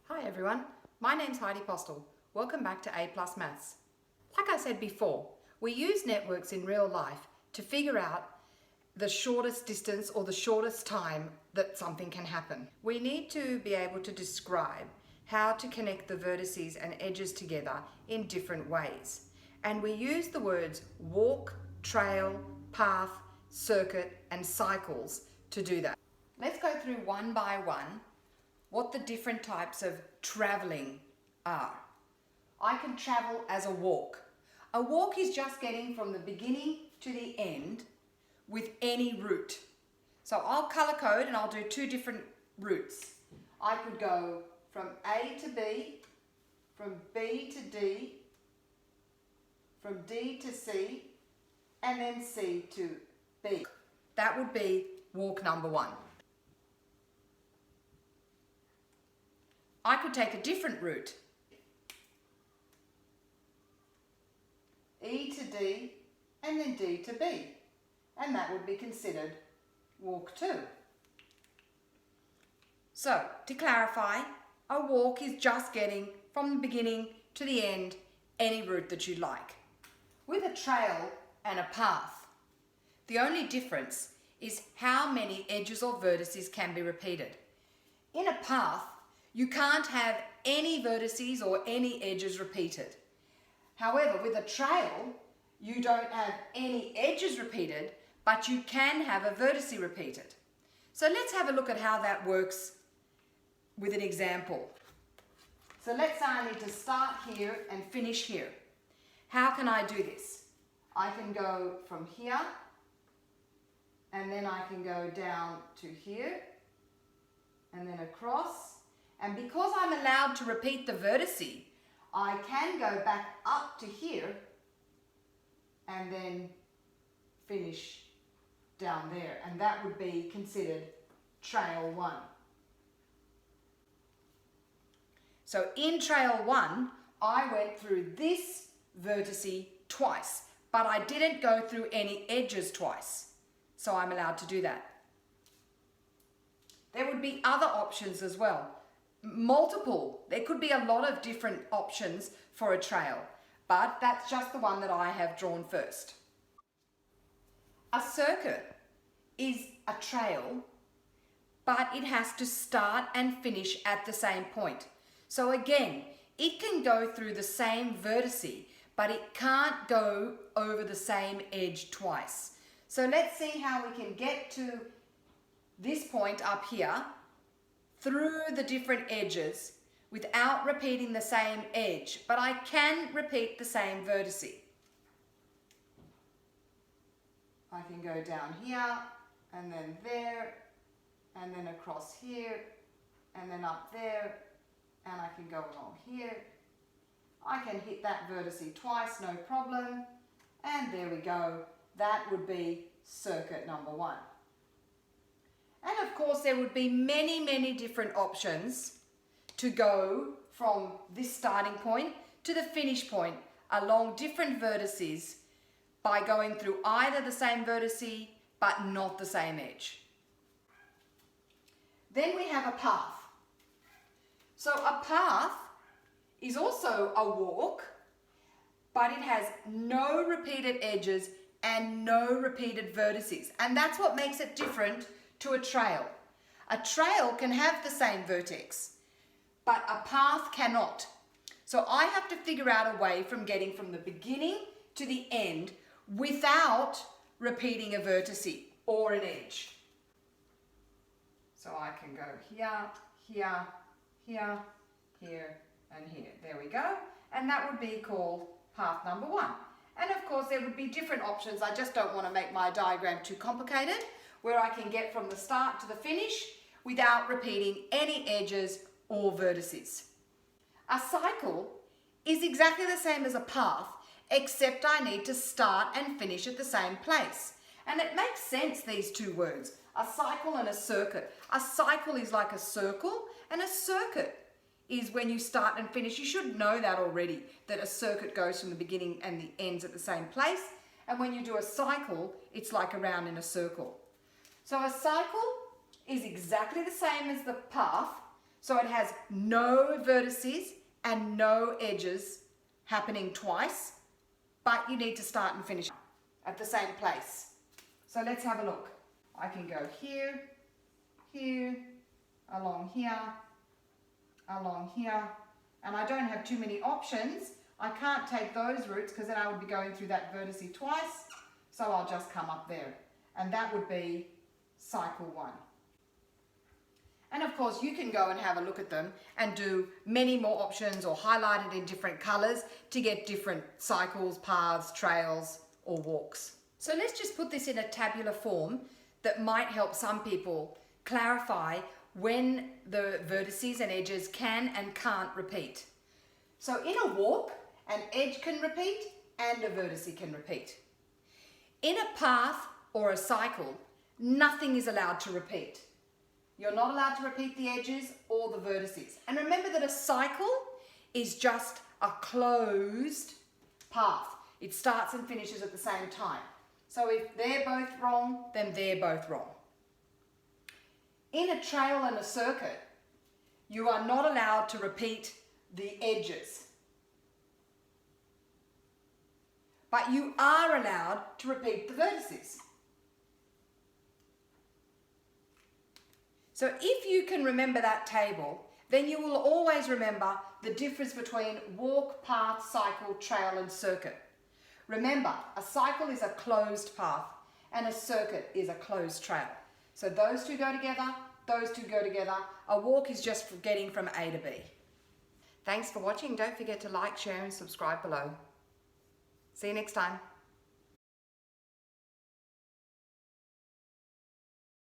Hi everyone, my name's Heidi Postle. Welcome back to A+ Maths. Like I said before, we use networks in real life to figure out the shortest distance or the shortest time that something can happen. We need to be able to describe how to connect the vertices and edges together in different ways. And we use the words walk, trail, path, circuit, and cycles to do that. Let's go through one by one what the different types of traveling are. I can travel as a walk. A walk is just getting from the beginning to the end with any route. So I'll color code and I'll do two different routes. I could go from A to B, from B to D, from D to C, and then C to B. That would be walk number one. I could take a different route. E to D, and then D to B. And that would be considered walk two. So, to clarify, a walk is just getting from the beginning to the end any route that you like. With a trail and a path, the only difference is how many edges or vertices can be repeated. In a path, you can't have any vertices or any edges repeated. However, with a trail, you don't have any edges repeated, but you can have a vertice repeated. So let's have a look at how that works with an example. So let's say I need to start here and finish here. How can I do this? I can go from here, and then I can go down to here, and then across. And because I'm allowed to repeat the vertice, I can go back up to here and then finish down there, and that would be considered trail one. So in trail one, I went through this vertice twice, but I didn't go through any edges twice, so I'm allowed to do that. There would be other options as well. Multiple. There could be a lot of different options for a trail, but that's just the one that I have drawn first. A circuit is a trail, but it has to start and finish at the same point. So again, it can go through the same vertice, but it can't go over the same edge twice. So let's see how we can get to this point up here through the different edges without repeating the same edge, but I can repeat the same vertice. I can go down here, and then there, and then across here, and then up there, and I can go along here. I can hit that vertice twice, no problem, and there we go. That would be circuit number one. And of course, there would be many, many different options to go from this starting point to the finish point along different vertices by going through either the same vertice but not the same edge. Then we have a path. So a path is also a walk, but it has no repeated edges and no repeated vertices. And that's what makes it different to a trail. A trail can have the same vertex, but a path cannot. So I have to figure out a way from getting from the beginning to the end without repeating a vertice or an edge. So I can go here, here, here, here, and here. There we go. And that would be called path number one. And of course there would be different options. I just don't want to make my diagram too complicated, where I can get from the start to the finish without repeating any edges or vertices. A cycle is exactly the same as a path, except I need to start and finish at the same place. And it makes sense, these two words, a cycle and a circuit. A cycle is like a circle, and a circuit is when you start and finish. You should know that already, that a circuit goes from the beginning and the ends at the same place. And when you do a cycle, it's like a round in a circle. So a cycle is exactly the same as the path. So it has no vertices and no edges happening twice, but you need to start and finish at the same place. So let's have a look. I can go here, here, along here, and I don't have too many options. I can't take those routes because then I would be going through that vertice twice, so I'll just come up there. And that would be cycle 1. And of course you can go and have a look at them and do many more options or highlight it in different colours to get different cycles, paths, trails or walks. So let's just put this in a tabular form that might help some people clarify when the vertices and edges can and can't repeat. So in a walk, an edge can repeat and a vertice can repeat. In a path or a cycle, nothing is allowed to repeat. You're not allowed to repeat the edges or the vertices. And remember that a cycle is just a closed path. It starts and finishes at the same time. So if they're both wrong, then they're both wrong. In a trail and a circuit, you are not allowed to repeat the edges. But you are allowed to repeat the vertices. So if you can remember that table, then you will always remember the difference between walk, path, cycle, trail and circuit. Remember, a cycle is a closed path and a circuit is a closed trail. So those two go together, those two go together. A walk is just getting from A to B. Thanks for watching. Don't forget to like, share and subscribe below. See you next time.